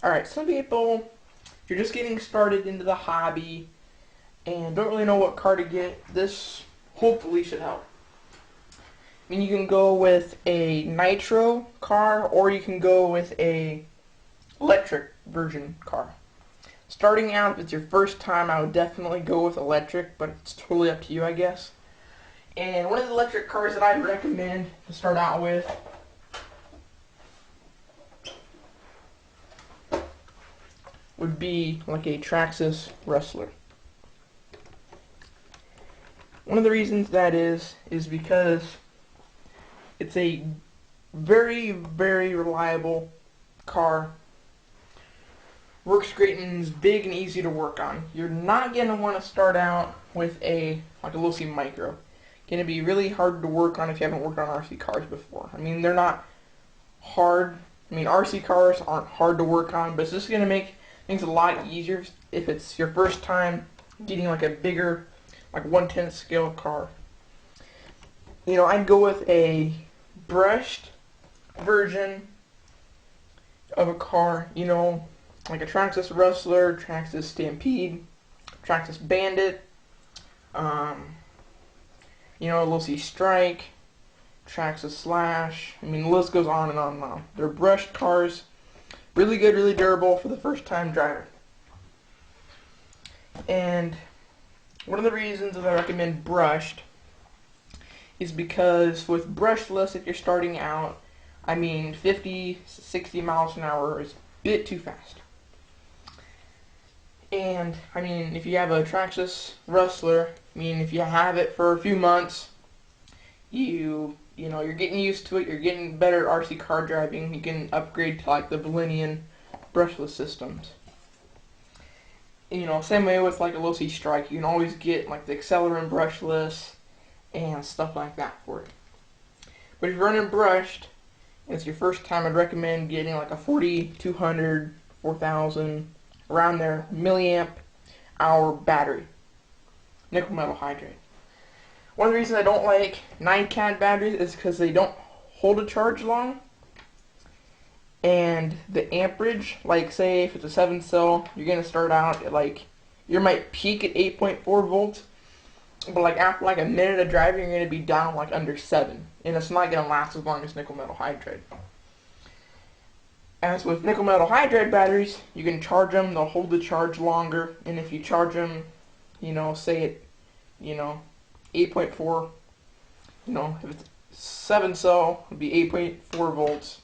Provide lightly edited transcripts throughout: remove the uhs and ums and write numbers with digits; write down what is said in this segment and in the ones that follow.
Alright, some people, you're just getting started into the hobby and don't really know what car to get, this hopefully should help. I mean, you can go with a nitro car or you can go with a electric version car. Starting out, if it's your first time, I would definitely go with electric, but it's totally up to you, I guess. And one of the electric cars that I'd recommend to start out with would be like a Traxxas Rustler. One of the reasons that is because it's a very, very reliable car. Works great and is big and easy to work on. You're not going to want to start out with a Losi Micro. Going to be really hard to work on if you haven't worked on RC cars before. I mean, they're not hard. I mean, RC cars aren't hard to work on, but it's just going to make things a lot easier if it's your first time getting like a bigger, like 1/10 scale car. You know, I'd go with a brushed version of a car, you know, like a Traxxas Rustler, Traxxas Stampede, Traxxas Bandit, you know, Losi Strike, Traxxas Slash. I mean, the list goes on and on and on. They're brushed cars, really good, really durable for the first time driver. And one of the reasons that I recommend brushed is because with brushless, if you're starting out, I mean, 50, 60 miles an hour is a bit too fast. And, I mean, if you have a Traxxas Rustler, I mean, if you have it for a few months, you know, you're getting used to it, you're getting better at RC car driving, you can upgrade to, like, the Valenian brushless systems. You know, same way with, like, a Losi Strike, you can always get, like, the Accelerant brushless and stuff like that for it. But if you're running brushed, and it's your first time, I'd recommend getting, like, a 4200, 4000, around there, milliamp hour battery, nickel metal hydride. One of the reasons I don't like 9CAD batteries is because they don't hold a charge long, and the amperage, like say if it's a 7 cell, you're going to start out at like, you might peak at 8.4 volts, but like after like a minute of driving, you're going to be down like under 7, and it's not going to last as long as nickel metal hydride. As with nickel metal hydride batteries, you can charge them, they'll hold the charge longer, and if you charge them, you know, say at, you know, 8.4, you know, if it's 7 cell, it'll be 8.4 volts.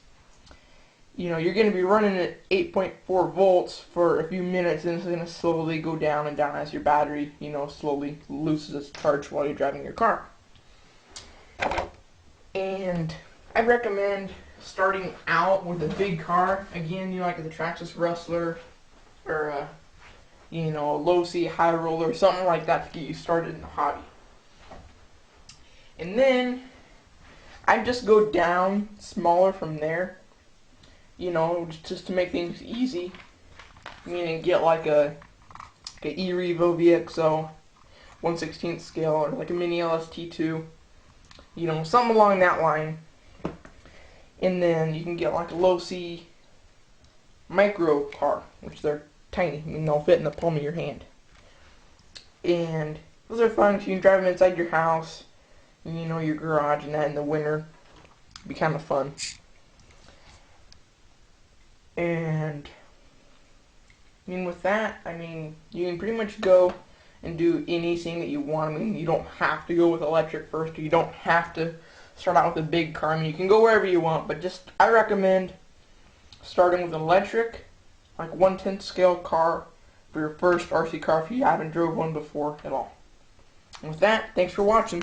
You know, you're going to be running at 8.4 volts for a few minutes, and it's going to slowly go down and down as your battery, you know, slowly loses its charge while you're driving your car. And I recommend starting out with a big car, again, you know, like the Traxxas Rustler, or a, you know, a Losi High Roller, something like that to get you started in the hobby. And then, I'd just go down smaller from there, you know, just to make things easy. Meaning get like a E-Revo VXO, 1/16 scale, or like a Mini LST2, you know, something along that line. And then you can get like a Losi Micro car, which they're tiny, I mean, they'll fit in the palm of your hand. And those are fun if you can drive them inside your house, you know, your garage and that in the winter. It'd be kind of fun. And I mean, with that, I mean, you can pretty much go and do anything that you want. I mean, you don't have to go with electric first, or you don't have to start out with a big car. I mean, you can go wherever you want, but just, I recommend starting with an electric, like 1/10 scale car for your first RC car if you haven't drove one before at all. And with that, thanks for watching.